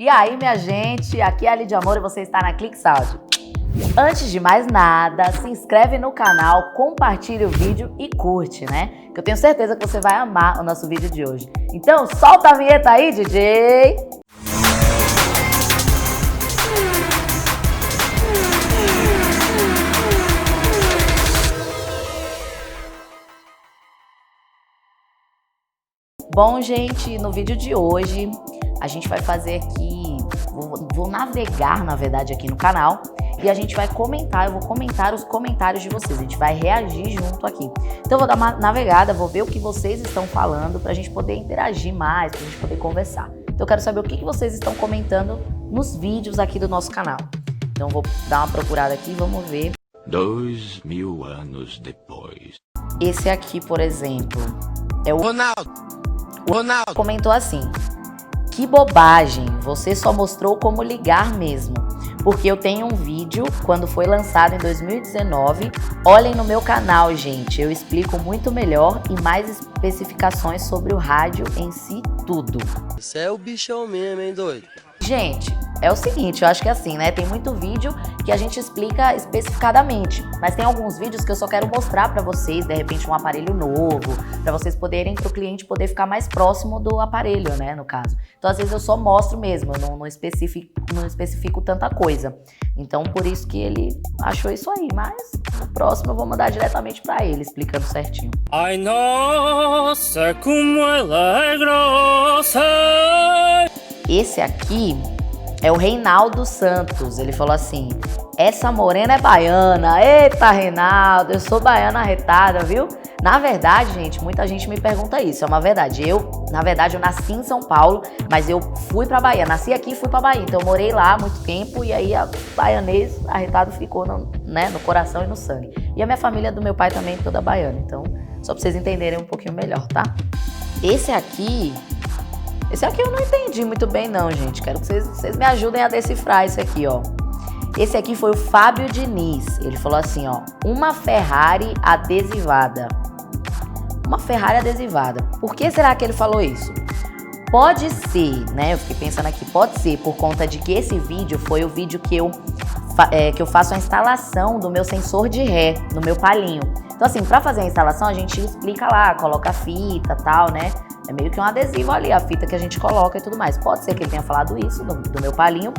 E aí, minha gente, aqui é a Lidia Amor e você está na ClickSound. Antes de mais nada, se inscreve no canal, compartilha o vídeo e curte, né? Que eu tenho certeza que você vai amar o nosso vídeo de hoje. Então, solta a vinheta aí, DJ! Bom, gente, no vídeo de hoje a gente vai fazer aqui, vou navegar, na verdade, aqui no canal e a gente vai comentar, eu vou comentar os comentários de vocês, a gente vai reagir junto aqui. Então eu vou dar uma navegada, vou ver o que vocês estão falando pra gente poder interagir mais, pra gente poder conversar. Então eu quero saber o que vocês estão comentando nos vídeos aqui do nosso canal. Então eu vou dar uma procurada aqui e vamos ver. 2000 anos depois. Esse aqui, por exemplo, é o Ronaldo comentou assim: que bobagem, você só mostrou como ligar mesmo, porque eu tenho um vídeo quando foi lançado em 2019, olhem no meu canal, gente, eu explico muito melhor e mais especificações sobre o rádio em si, tudo. Você é o bichão mesmo, hein, doido? Gente, é o seguinte, eu acho que é assim, né? Tem muito vídeo que a gente explica especificadamente, mas tem alguns vídeos que eu só quero mostrar pra vocês, de repente um aparelho novo, pra vocês poderem, pro cliente poder ficar mais próximo do aparelho, né, no caso. Então, às vezes eu só mostro mesmo, eu não especifico tanta coisa. Então, por isso que ele achou isso aí, mas no próximo eu vou mandar diretamente pra ele, explicando certinho. Ai, nossa, como ela é grossa! Esse aqui é o Reinaldo Santos, ele falou assim: essa morena é baiana, eita Reinaldo, eu sou baiana arretada, viu? Na verdade, gente, muita gente me pergunta isso, é uma verdade. Na verdade, eu nasci em São Paulo, mas eu fui pra Bahia, nasci aqui e fui pra Bahia, então eu morei lá há muito tempo e aí a baianês arretado ficou no coração e no sangue. E a minha família do meu pai também toda baiana, então só pra vocês entenderem um pouquinho melhor, tá? Esse aqui eu não entendi muito bem não, gente. Quero que vocês me ajudem a decifrar isso aqui, ó. Esse aqui foi o Fábio Diniz. Ele falou assim, ó: uma Ferrari adesivada. Uma Ferrari adesivada. Por que será que ele falou isso? Pode ser, né? Eu fiquei pensando aqui, pode ser por conta de que esse vídeo foi o vídeo que eu faço a instalação do meu sensor de ré no meu palinho. Então assim, pra fazer a instalação a gente explica lá, coloca a fita e tal, né? É meio que um adesivo ali, a fita que a gente coloca e tudo mais. Pode ser que ele tenha falado isso do meu palinho.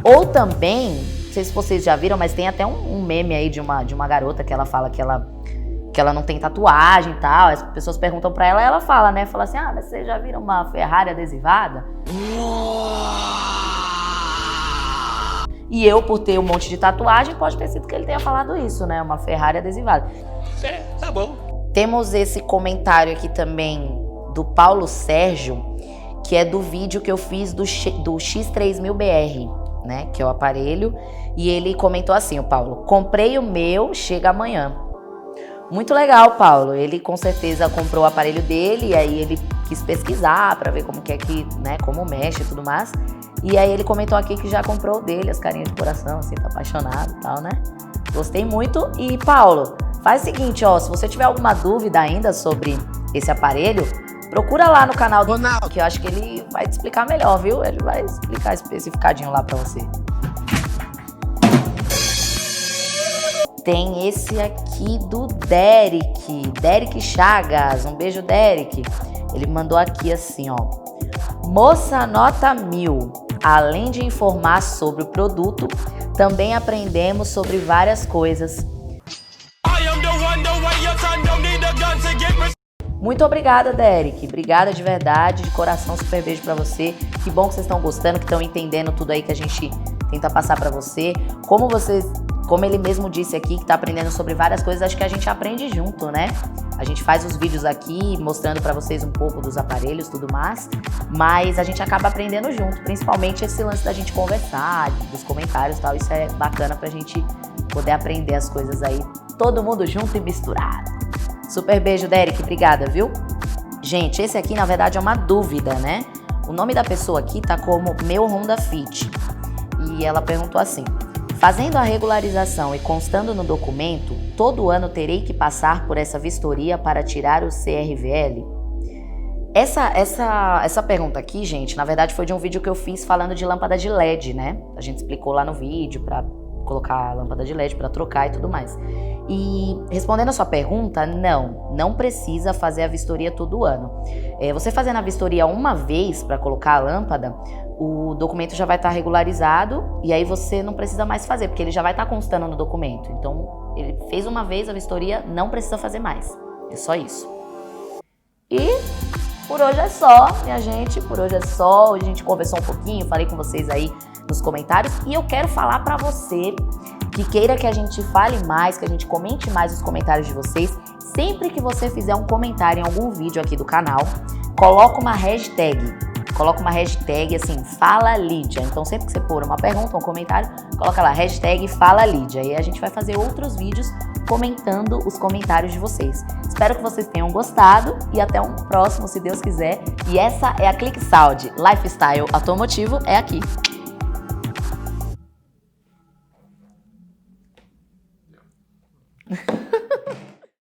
Ou também, não sei se vocês já viram, mas tem até um meme aí de uma garota que ela fala que ela não tem tatuagem e tal. As pessoas perguntam pra ela e ela fala, né? Fala assim: ah, mas vocês já viram uma Ferrari adesivada? E eu, por ter um monte de tatuagem, pode ter sido que ele tenha falado isso, né? Uma Ferrari adesivada. É, tá bom. Temos esse comentário aqui também do Paulo Sérgio, que é do vídeo que eu fiz do X3000BR, né? Que é o aparelho. E ele comentou assim, o Paulo: comprei o meu, chega amanhã. Muito legal, Paulo. Ele com certeza comprou o aparelho dele e aí ele quis pesquisar pra ver como que é que, né? Como mexe e tudo mais. E aí ele comentou aqui que já comprou o dele, as carinhas de coração, assim, tá apaixonado e tal, né? Gostei muito. E, Paulo, faz o seguinte, ó, se você tiver alguma dúvida ainda sobre esse aparelho, procura lá no canal do Ronaldo, que eu acho que ele vai te explicar melhor, viu? Ele vai explicar especificadinho lá pra você. Tem esse aqui do Derek Chagas. Um beijo, Derek. Ele mandou aqui assim, ó: moça nota 1000. Além de informar sobre o produto, também aprendemos sobre várias coisas. Muito obrigada, Derek. Obrigada de verdade, de coração, super beijo pra você. Que bom que vocês estão gostando, que estão entendendo tudo aí que a gente tenta passar pra você. Como ele mesmo disse aqui, que tá aprendendo sobre várias coisas, acho que a gente aprende junto, né? A gente faz os vídeos aqui mostrando pra vocês um pouco dos aparelhos e tudo mais, mas a gente acaba aprendendo junto, principalmente esse lance da gente conversar, dos comentários e tal. Isso é bacana pra gente poder aprender as coisas aí, todo mundo junto e misturado. Super beijo, Derek, obrigada, viu? Gente, esse aqui na verdade é uma dúvida, né? O nome da pessoa aqui tá como Meu Honda Fit. E ela perguntou assim: fazendo a regularização e constando no documento, todo ano terei que passar por essa vistoria para tirar o CRVL? Essa pergunta aqui, gente, na verdade foi de um vídeo que eu fiz falando de lâmpada de LED, né? A gente explicou lá no vídeo pra colocar a lâmpada de LED, pra trocar e tudo mais. E respondendo a sua pergunta, não precisa fazer a vistoria todo ano. Você fazendo a vistoria uma vez pra colocar a lâmpada, o documento já vai estar regularizado e aí você não precisa mais fazer, porque ele já vai estar constando no documento. Então, ele fez uma vez a vistoria, não precisa fazer mais. É só isso. E por hoje é só, minha gente. Por hoje é só. Hoje a gente conversou um pouquinho, falei com vocês aí nos comentários. E eu quero falar pra você que queira que a gente fale mais, que a gente comente mais os comentários de vocês. Sempre que você fizer um comentário em algum vídeo aqui do canal, coloca uma hashtag. Coloca uma hashtag assim, Fala Lídia. Então sempre que você pôr uma pergunta, um comentário, coloca lá, hashtag Fala Lídia. E a gente vai fazer outros vídeos comentando os comentários de vocês. Espero que vocês tenham gostado e até um próximo, se Deus quiser. E essa é a ClickSaud, Lifestyle Automotivo é aqui.